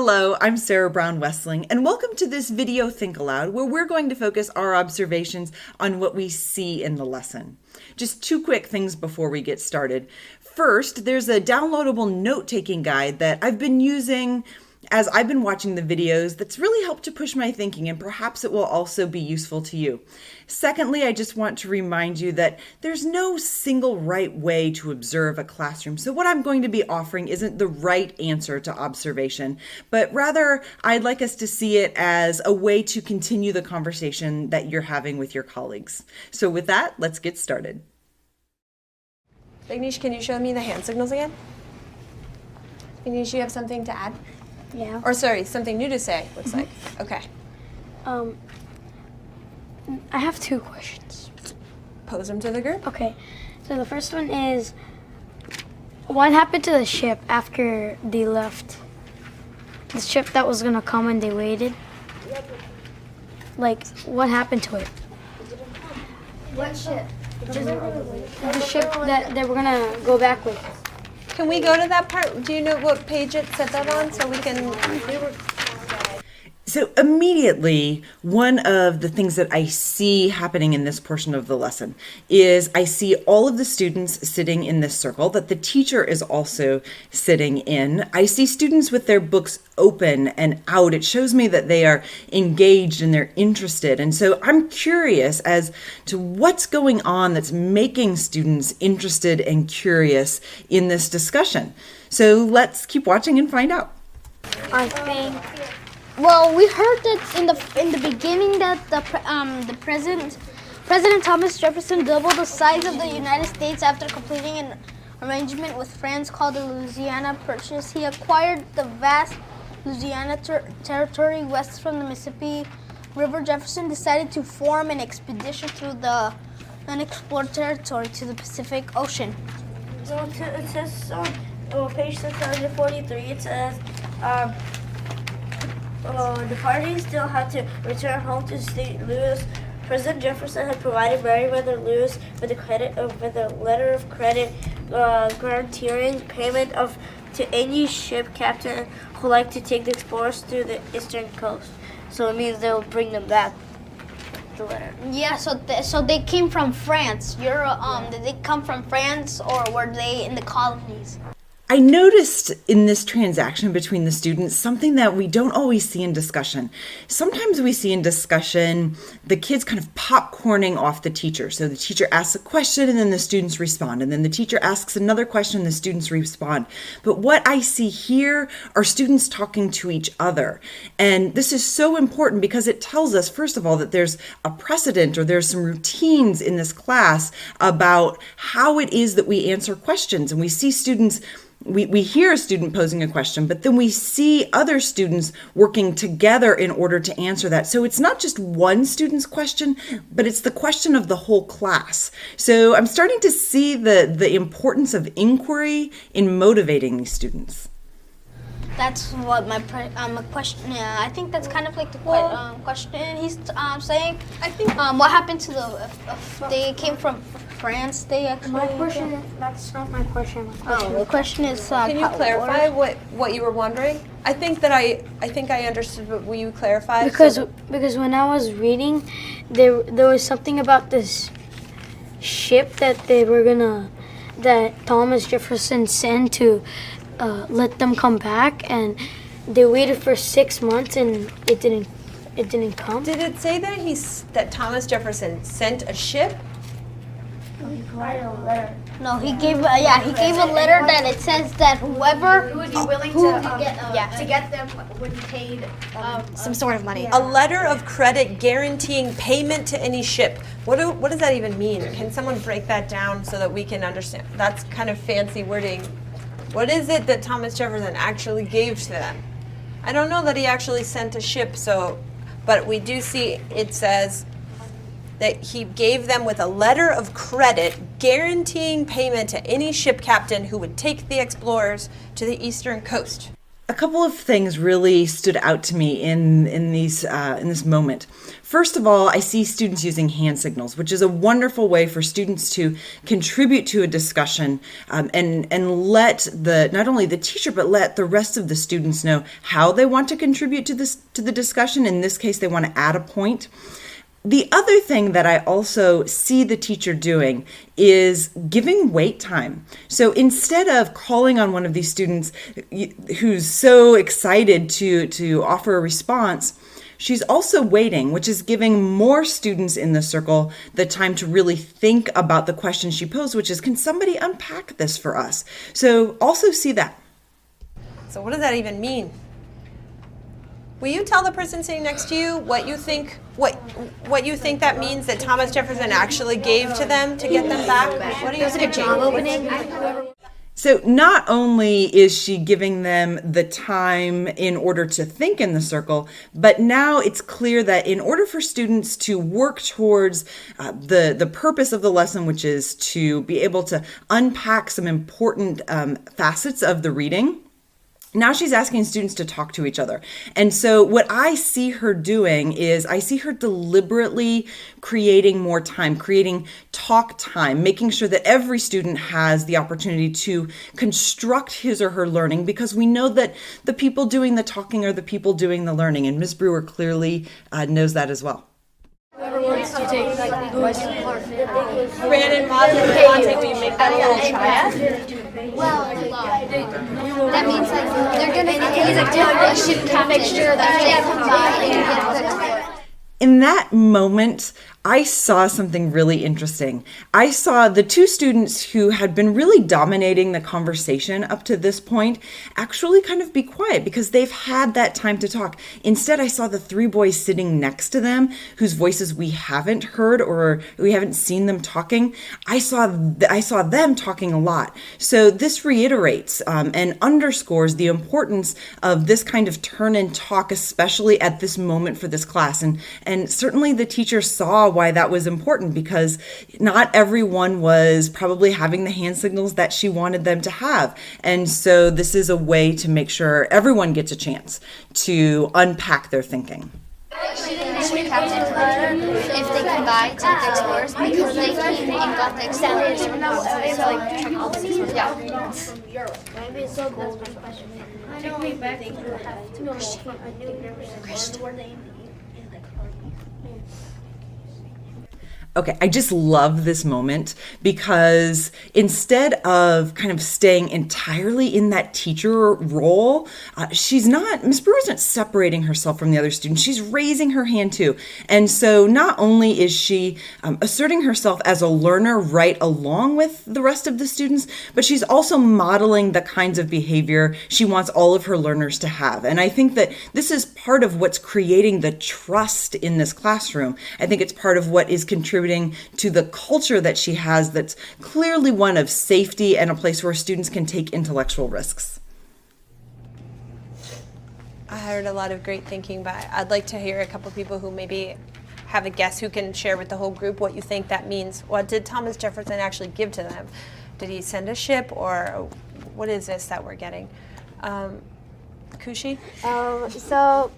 Hello, I'm Sarah Brown-Westling, and welcome to this video Think Aloud, where we're going to focus our observations on what we see in the lesson. Just two quick things before we get started. First, there's a downloadable note-taking guide that I've been using as I've been watching the videos that's really helped to push my thinking, and perhaps it will also be useful to you. Secondly, I just want to remind you that there's no single right way to observe a classroom. So what I'm going to be offering isn't the right answer to observation, but rather I'd like us to see it as a way to continue the conversation that you're having with your colleagues. So with that, let's get started. Vignesh, can you show me the hand signals again? Vignesh, you have something to add? Yeah. Or sorry, something new to say, looks like. Okay. I have two questions. Pose them to the group. Okay, so the first one is, what happened to the ship after they left? The ship that was gonna come and they waited? Like, what happened to it? What ship? The ship that they were gonna go back with. Can we go to that part? Do you know what page it said that on so we can... So immediately, one of the things that I see happening in this portion of the lesson is I see all of the students sitting in this circle that the teacher is also sitting in. I see students with their books open and out. It shows me that they are engaged and they're interested. And so I'm curious as to what's going on that's making students interested and curious in this discussion. So let's keep watching and find out. I think. Well, we heard that in the beginning that the President Thomas Jefferson doubled the size of the United States after completing an arrangement with France called the Louisiana Purchase. He acquired the vast Louisiana territory west from the Mississippi River. Jefferson decided to form an expedition through the unexplored territory to the Pacific Ocean. So it says on page 643, it says the parties still had to return home to St. Louis. President Jefferson had provided Meriwether Lewis with a letter of credit guaranteeing payment to any ship captain who liked to take the explorers to the eastern coast. So it means they'll bring them back. The letter. Yeah, so they came from France. Did they come from France or were they in the colonies? I noticed in this transaction between the students something that we don't always see in discussion. Sometimes we see in discussion the kids kind of popcorning off the teacher. So the teacher asks a question and then the students respond. And then the teacher asks another question and the students respond. But what I see here are students talking to each other. And this is so important because it tells us, first of all, that there's a precedent or there's some routines in this class about how it is that we answer questions. And we see students we hear a student posing a question, but then we see other students working together in order to answer that. So it's not just one student's question, but it's the question of the whole class. So I'm starting to see the importance of inquiry in motivating these students. That's what my question. Yeah, I think that's kind of like the question he's saying. I think what happened to if they came from France? They actually. My question, that's not my question. The question is. Can you clarify what you were wondering? I think I understood, but will you clarify? Because when I was reading, there was something about this ship that that Thomas Jefferson sent to let them come back, and they waited for 6 months and it didn't come. Did it say that Thomas Jefferson sent a ship? He provided a letter. No, he gave a letter that it says that whoever would be willing to get them when he paid some sort of money. A letter of credit guaranteeing payment to any ship. What does that even mean? Can someone break that down so that we can understand? That's kind of fancy wording. What is it that Thomas Jefferson actually gave to them? I don't know that he actually sent a ship, but we do see it says that he gave them with a letter of credit guaranteeing payment to any ship captain who would take the explorers to the eastern coast. A couple of things really stood out to me in this moment. First of all, I see students using hand signals, which is a wonderful way for students to contribute to a discussion, and let not only the teacher but let the rest of the students know how they want to contribute to the discussion. In this case, they want to add a point. The other thing that I also see the teacher doing is giving wait time. So instead of calling on one of these students who's so excited to offer a response, she's also waiting, which is giving more students in the circle the time to really think about the question she posed, which is, can somebody unpack this for us? So also see that. So what does that even mean? Will you tell the person sitting next to you what you think that means that Thomas Jefferson actually gave to them to get them back? What do you think? Job opening. So not only is she giving them the time in order to think in the circle, but now it's clear that in order for students to work towards the purpose of the lesson, which is to be able to unpack some important facets of the reading, now she's asking students to talk to each other. And so what I see her doing is I see her deliberately creating more time, creating talk time, making sure that every student has the opportunity to construct his or her learning, because we know that the people doing the talking are the people doing the learning. And Ms. Brewer clearly knows that as well. Brandon, Monte, will you make that a little triad? Well, that means like they're gonna a ship captain. Make sure that they come by and get the. In that moment, I saw something really interesting. I saw the two students who had been really dominating the conversation up to this point actually kind of be quiet because they've had that time to talk. Instead, I saw the three boys sitting next to them whose voices we haven't heard or we haven't seen them talking. I saw them talking a lot. So this reiterates and underscores the importance of this kind of turn and talk, especially at this moment for this class. And certainly the teacher saw why that was important, because not everyone was probably having the hand signals that she wanted them to have. And so this is a way to make sure everyone gets a chance to unpack their thinking. Ship captain, if they come by to the explorers, because they came and got the explorers from Europe. Maybe so that's my question. Take me back to Christian. Okay, I just love this moment because instead of kind of staying entirely in that teacher role, Ms. Brewer's not separating herself from the other students. She's raising her hand too. And so not only is she asserting herself as a learner right along with the rest of the students, but she's also modeling the kinds of behavior she wants all of her learners to have. And I think that this is part of what's creating the trust in this classroom. I think it's part of what is contributing to the culture that she has that's clearly one of safety and a place where students can take intellectual risks. I heard a lot of great thinking, but I'd like to hear a couple people who maybe have a guess who can share with the whole group what you think that means. What did Thomas Jefferson actually give to them? Did he send a ship, or what is this that we're getting? Kushi? So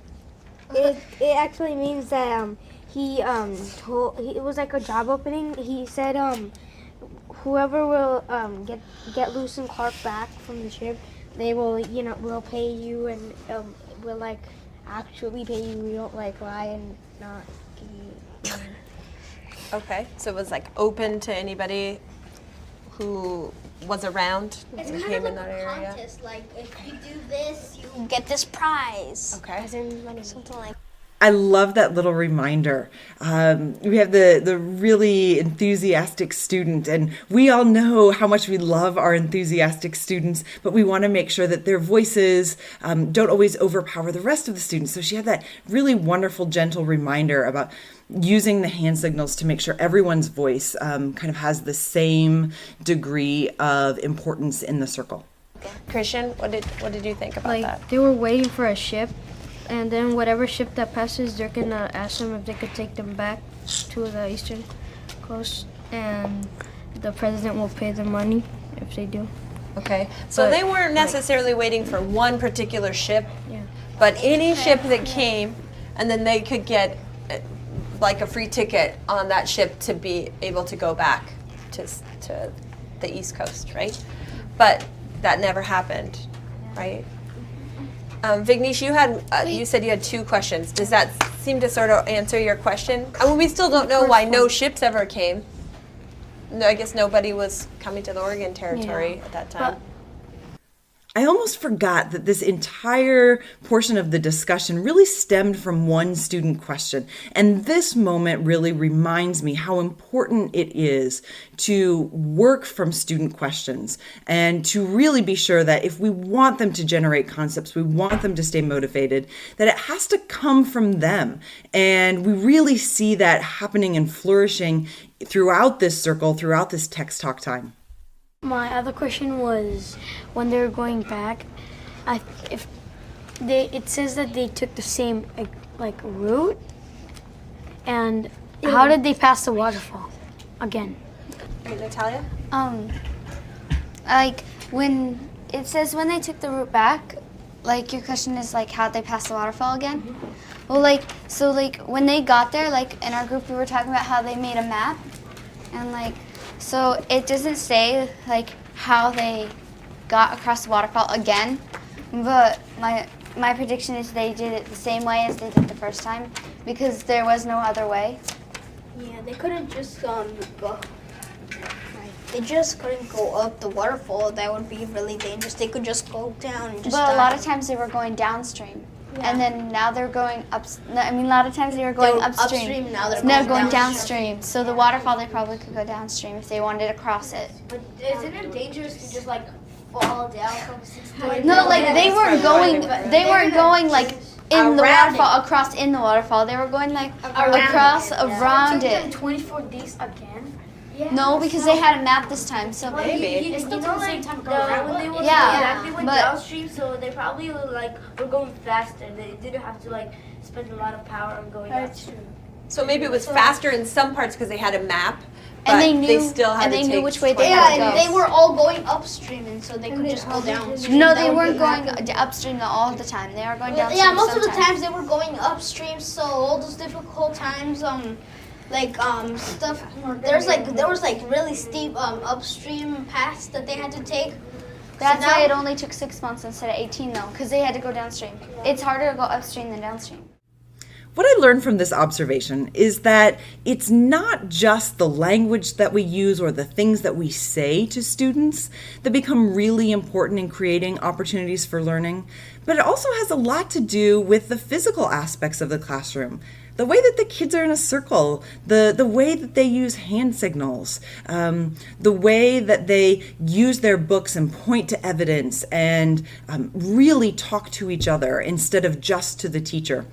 it actually means that it was like a job opening. He said whoever will get Lewis and Clark back from the ship, they will will pay you, and will like actually pay you. We don't like lie and not give you money. Okay, so it was like open to anybody who was around It's and kind came of in like that a area. contest. Like if you do this, you get this prize. Okay. As in money. Something like. I love that little reminder. We have the really enthusiastic student, and we all know how much we love our enthusiastic students, but we want to make sure that their voices don't always overpower the rest of the students. So she had that really wonderful, gentle reminder about using the hand signals to make sure everyone's voice kind of has the same degree of importance in the circle. Christian, what did you think about Like that? they were waiting for a ship, and then whatever ship that passes, they're gonna ask them if they could take them back to the eastern coast, and the president will pay the money if they do. Okay, so they weren't necessarily waiting for one particular ship, but any ship that came, and then they could get like a free ticket on that ship to be able to go back to the East Coast, right? But that never happened, right? Vignesh, you said you had 2 questions. Does that seem to sort of answer your question? I mean, we still don't know why no ships ever came. No, I guess nobody was coming to the Oregon Territory at that time. I almost forgot that this entire portion of the discussion really stemmed from one student question. And this moment really reminds me how important it is to work from student questions and to really be sure that if we want them to generate concepts, we want them to stay motivated, that it has to come from them. And we really see that happening and flourishing throughout this circle, throughout this text talk time. My other question was when they were going back, it says that they took the same route, and how did they pass the waterfall again? Right, Natalia? Like when it says when they took the route back, like your question is like how'd they pass the waterfall again? Well, when they got there, like in our group we were talking about how they made a map, and so it doesn't say like how they got across the waterfall again, but my prediction is they did it the same way as they did the first time because there was no other way. Yeah, they couldn't just go. They just couldn't go up the waterfall. That would be really dangerous. They could just go down and just But die. a lot of times they were going downstream. Yeah. And then now they're going up. I mean, a lot of times they were going upstream. Now they're going downstream. So the waterfall, they probably could go downstream if they wanted to cross it. But isn't it dangerous to just fall down from 6 stories? No, they weren't going. They weren't going in the waterfall, across in the waterfall. They were going across around it. 24 days again? No, because they had a map this time. So Maybe. It's still the same time. When they went but downstream, so they probably were going faster. They didn't have to spend a lot of power on going downstream. So maybe it was faster in some parts because they had a map, but and they knew still had and to they take knew which way they 20 had to go. and they were all going upstream, and so they could just go downstream. No, they weren't going upstream all the time. They were going downstream. Yeah, most of the sometimes. times they were going upstream. So all those difficult times, stuff. There was really steep upstream paths that they had to take. That's why it only took 6 months instead of 18 though, because they had to go downstream. It's harder to go upstream than downstream. What I learned from this observation is that it's not just the language that we use or the things that we say to students that become really important in creating opportunities for learning, but it also has a lot to do with the physical aspects of the classroom. The way that the kids are in a circle, the way that they use hand signals, the way that they use their books and point to evidence and really talk to each other instead of just to the teacher.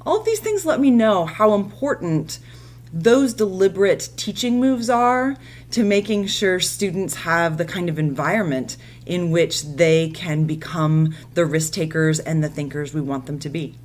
All of these things let me know how important those deliberate teaching moves are to making sure students have the kind of environment in which they can become the risk takers and the thinkers we want them to be.